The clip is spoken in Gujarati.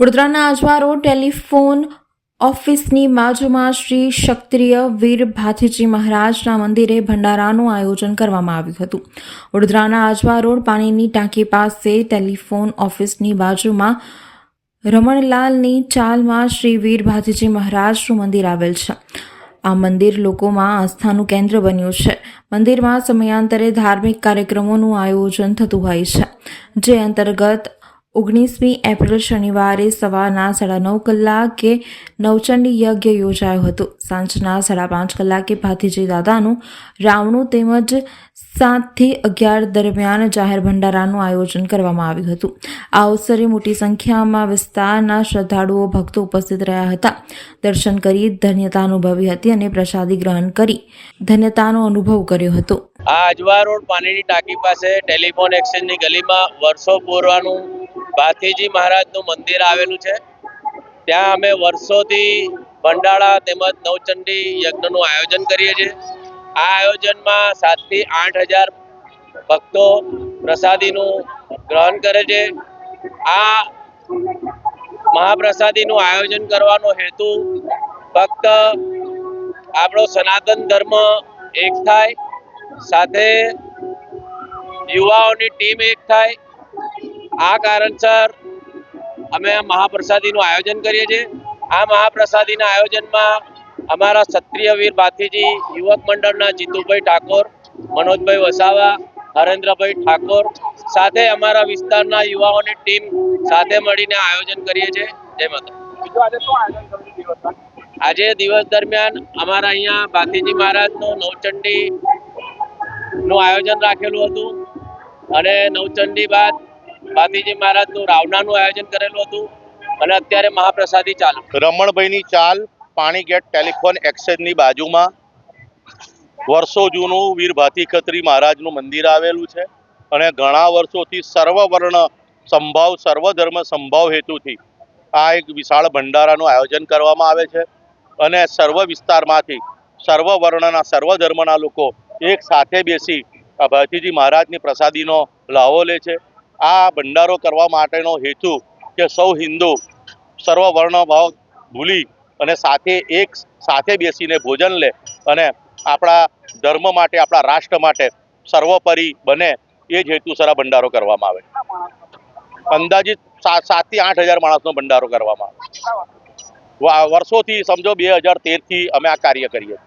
વડોદરાના આજવા રોડ ટેલિફોન ઓફિસની બાજુમાં શ્રી ક્ષત્રિય વીર ભાથીજી મહારાજના મંદિરે ભંડારાનું આયોજન કરવામાં આવ્યું હતું। વડોદરાના આજવા રોડ પાણીની ટાંકી પાસે ટેલિફોન ઓફિસની બાજુમાં રમણલાલની ચાલમાં શ્રી વીર ભાથીજી મહારાજનું મંદિર આવેલ છે। આ મંદિર લોકોમાં આસ્થાનું કેન્દ્ર બન્યું છે। મંદિરમાં સમયાંતરે ધાર્મિક કાર્યક્રમોનું આયોજન થતું હોય છે, જે અંતર્ગત 19મી એપ્રિલ શનિવારે સવારના 9:30 કલાકે નવચંડી યજ્ઞ યોજાયો હતો। સાંજના 5:30 કલાકે ભાથીજી દાદાનું રાવણું તેમજ 7 થી 11 દરમિયાન જાહેર ભંડારાનું આયોજન કરવામાં આવ્યું હતું। આ અવસરે મોટી સંખ્યામાં વિસ્તારના શ્રદ્ધાળુઓ ભક્તો ઉપસ્થિત રહ્યા હતા। દર્શન કરી ધન્યતા અનુભવી હતી અને પ્રસાદી ગ્રહણ કરી ધન્યતાનો અનુભવ કર્યો હતો। આ આજવા રોડ પાણીની ટાંકી પાસે ટેલિફોન એક્સચેન્જની ગલીમાં વર્ષો પૂર્વનું ભાથીજી મહારાજનું મંદિર આવેલું છે। ત્યાં અમે વર્ષોથી ભંડારા તેમજ નવચંડી યજ્ઞનું આયોજન કરીએ છીએ। આ આયોજનમાં 7 થી 8,000 ભક્તો પ્રસાદીનું ગ્રહણ કરે છે। આ મહાપ્રસાદીનું આયોજન કરવાનો હેતુ ફક્ત આપણો સનાતન ધર્મ એક થાય, સાથે યુવાઓની ટીમ એક થાય। આ કારણસર અમે આ મહાપ્રસાદીનું આયોજન કરીએ છીએ। આ મહાપ્રસાદીના આયોજનમાં અમારા ક્ષત્રિય વીર ભાથીજી યુવક મંડળના જીતુભાઈ ઠાકોર, મનોજભાઈ વસાવા, હરેન્દ્રભાઈ ઠાકોર સાથે અમારા વિસ્તારના યુવાઓની ટીમ સાથે મળીને આયોજન કરીએ છીએ। જય માતા। આજે દિવસ દરમિયાન અમારા અહીંયા ભાથીજી મહારાજનું નવચંડીનું આયોજન રાખેલું હતું અને નવચંડી બાદ ભાથીજી મહારાજનું રાવણાનું આયોજન કરેલું હતું અને અત્યારે મહાપ્રસાદી ચાલુ। રમણભાઈની ચાલ પાણી ગેટ ટેલિફોન એક્સચેન્જની બાજુમાં વર્ષો જૂનું વીર ભાથી ખત્રી મહારાજનું મંદિર આવેલું છે અને ઘણા વર્ષોથી સર્વવર્ણ સંભાવ સર્વધર્મ સંભાવ હેતુથી આ એક વિશાળ ભંડારાનું આયોજન કરવામાં આવે છે અને સર્વ વિસ્તારમાંથી સર્વ વર્ણના સર્વ ધર્મના લોકો એક સાથે બેસી આ ભાથીજી મહારાજની પ્રસાદીનો લાવો લે છે। આ ભંડારો કરવા માટેનો હેતુ કે સૌ હિન્દુ સર્વ વર્ણ ભાવ ભૂલી અને સાથે બેસીને ભોજન લે અને આપણા ધર્મ માટે, આપણા રાષ્ટ્ર માટે સર્વોપરી બને, એ જ હેતુસર આ ભંડારો કરવામાં આવે। અંદાજિત 7 થી 8,000 માણસનો ભંડારો કરવામાં આવે। વર્ષોથી સમજો 2013થી અમે આ કાર્ય કરીએ છીએ।